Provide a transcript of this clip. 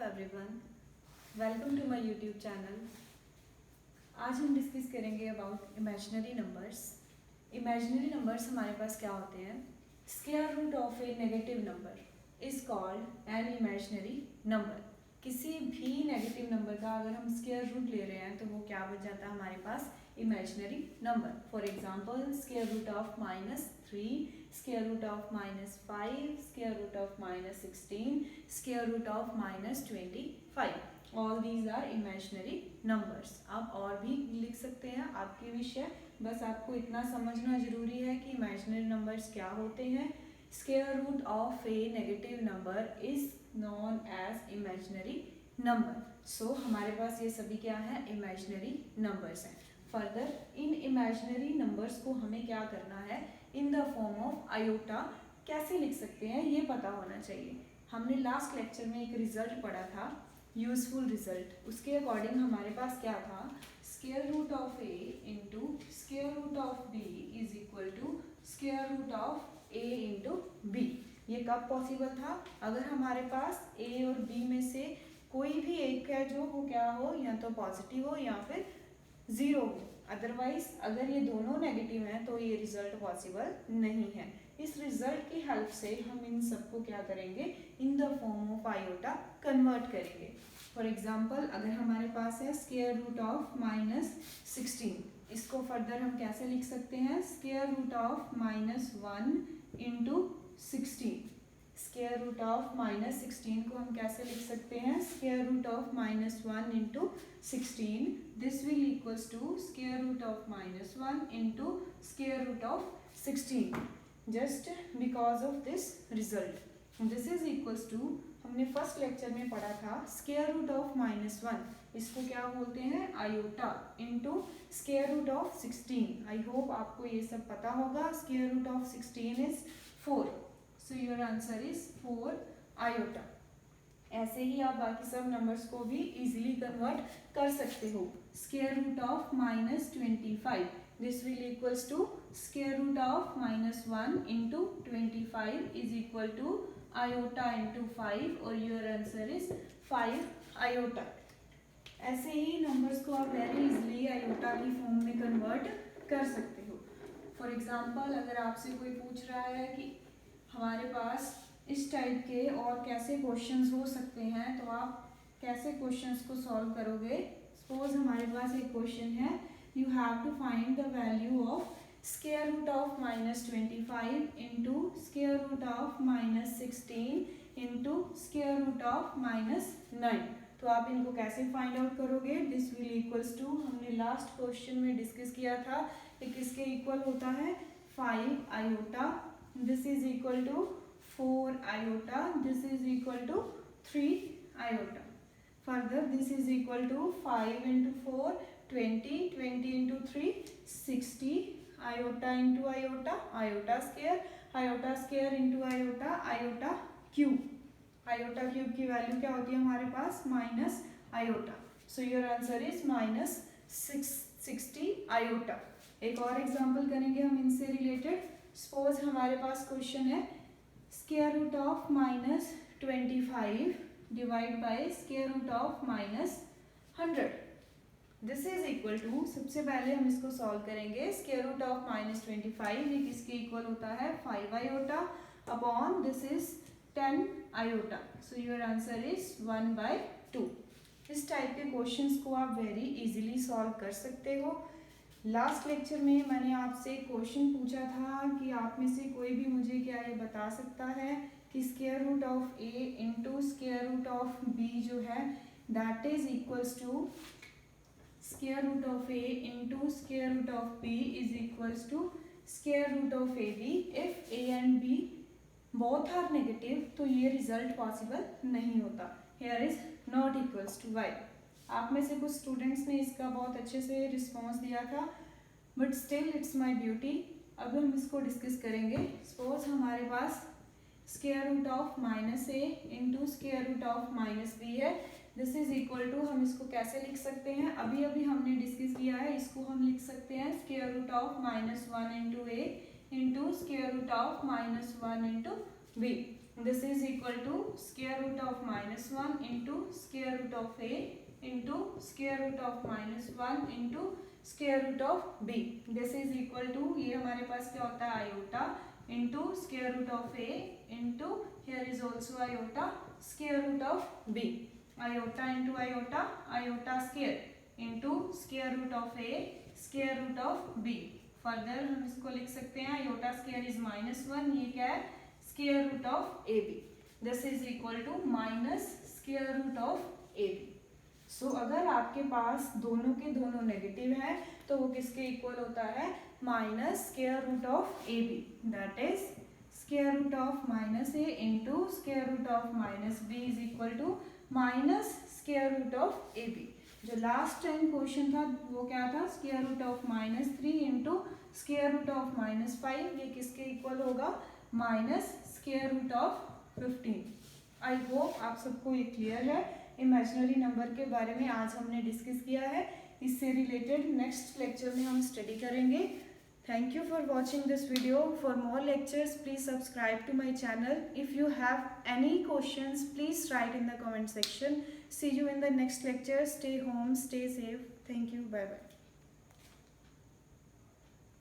Everyone, welcome to my YouTube channel. आज हम discuss करेंगे about imaginary numbers. Imaginary numbers हमारे पास क्या होते हैं? Square root of a negative number is called an imaginary number. किसी भी नेगेटिव नंबर का अगर हम स्क्वायर रूट ले रहे हैं तो वो क्या बन जाता है हमारे पास? Imaginary number. For example square root of -3, square root of -5, square root of -16, square root of -25. All these are imaginary numbers. आप और भी लिख सकते हैं, आपके विषय, बस आपको इतना समझना जरूरी है कि imaginary numbers क्या होते हैं। Square root of a negative number is known as imaginary number. So हमारे पास ये सभी क्या है? imaginary numbers हैं। फर्दर इन इमेजिनरी नंबर्स को हमें क्या करना है? In the form of iota कैसे लिख सकते हैं ये पता होना चाहिए। हमने लास्ट लेक्चर में एक रिजल्ट पढ़ा था, यूजफुल रिजल्ट। उसके अकॉर्डिंग हमारे पास क्या था? Square root of a into square root of b is equal to square root of a into b. ये कब पॉसिबल था? अगर हमारे पास ए और बी में से कोई भी एक है जो वो क्या हो, या तो पॉजिटिव हो या फिर जीरो हो। अदरवाइज अगर ये दोनों नेगेटिव हैं तो ये रिजल्ट पॉसिबल नहीं है। इस रिजल्ट की हेल्प से हम इन सबको क्या करेंगे? In the form of iota convert करेंगे। फॉर एग्जांपल अगर हमारे पास है स्क्वायर रूट ऑफ -16, इसको फर्दर हम कैसे लिख सकते हैं? Square root of -1 into 16। Square root of -16 को हम कैसे लिख सकते हैं? Square root of -1 into 16। This will equals to square root of -1 into square root of 16 just because of this result. This is equals to, हमने first lecture में पढ़ा था स्क्वायर रूट ऑफ -1, इसको क्या बोलते हैं? Iota into square root of 16। I hope आपको ये सब पता होगा। Square root of 16 is 4, so your answer is 4 iota. ऐसे ही आप बाकी सब नंबर्स को भी इजीली कन्वर्ट कर सकते हो। Square root of -25, this will equals to square root of -1 into 25 is equal to iota into 5 और योर आंसर इज 5 आयोटा। ऐसे ही नंबर्स को आप वेरी इजीली आयोटा की फॉर्म में कन्वर्ट कर सकते हो। फॉर एग्जाम्पल अगर आपसे कोई पूछ रहा है कि हमारे पास इस टाइप के और कैसे क्वेश्चंस हो सकते हैं, तो आप कैसे क्वेश्चंस को सॉल्व करोगे? सपोज हमारे पास एक क्वेश्चन है, you have to find the value of square root of -25 into square root of -16 into square root of -9। तो आप इनको कैसे फाइंड आउट करोगे? दिस विल इक्वल्स टू, हमने लास्ट क्वेश्चन में डिस्कस किया था कि किसके इक्वल होता है? 5 iota. This is equal to 4 iota, this is equal to 3 iota. Further this is equal to 5 into 4 20, 20 into 3 60 iota into iota, iota square into iota, iota cube. Iota cube की वैल्यू क्या होती है हमारे पास? Minus iota. So your answer is -60 iota। एक और example करेंगे हम इनसे रिलेटेड। सपोज हमारे पास क्वेश्चन है square root of -25 divide by square root of -100। This is equal to, सबसे पहले हम इसको सॉल्व करेंगे। स्क्वायर रूट ऑफ -25 ये किसके इक्वल होता है? 5 iota upon this is 10 iota. So your answer is 1/2। इस टाइप के क्वेश्चंस को आप वेरी इजीली सॉल्व कर सकते हो। लास्ट लेक्चर में मैंने आपसे क्वेश्चन पूछा था कि आप में से कोई भी मुझे क्या ये बता सकता है कि square root of a into square root of b जो है that is equals to square root of a into square root of b is equals to square root of a b. If a and b both are negative तो ये result possible नहीं होता। Here is not equals to y. आप में से कुछ students ने इसका बहुत अच्छे से रिस्पॉन्स दिया था, but still it's my duty. अब हम इसको डिस्कस करेंगे। सपोज हमारे पास square root of -a into square root of -b है। दिस इज इक्वल टू, हम इसको कैसे लिख सकते हैं? अभी अभी हमने डिस्कस किया है, इसको हम लिख सकते हैं square root of -1 into a into square root of -1 into b। This is equal to square root of -1 into square root of a into square root of -1 into square root of b. This is equal to, ये हमारे पास क्या होता है, iota into square root of a into here is also iota square root of b. Iota into iota, iota square into square root of a square root of b. Further हम इसको लिख सकते हैं आयोटा स्क्वायर इज -1, ये क्या है, square root of ab. This is equal to minus square root of ab. So अगर आपके पास दोनों के दोनों नेगेटिव है तो वो किसके इक्वल होता है, minus square root of ab. That is square root of -a into square root of -b is equal to minus square root of ab. जो लास्ट टाइम क्वेश्चन था वो क्या था, square root of -3 into square root of -5, ये किसके equal होगा, minus square root of 15. I hope आप सबको ये क्लियर है. इमेजिनरी नंबर के बारे में आज हमने डिस्कस किया है. इससे रिलेटेड नेक्स्ट लेक्चर में हम स्टडी करेंगे. Thank you for watching this video. For more lectures, please subscribe to my channel. If you have any questions, please write in the comment section. See you in the next lecture. Stay home, stay safe. Thank you. Bye bye.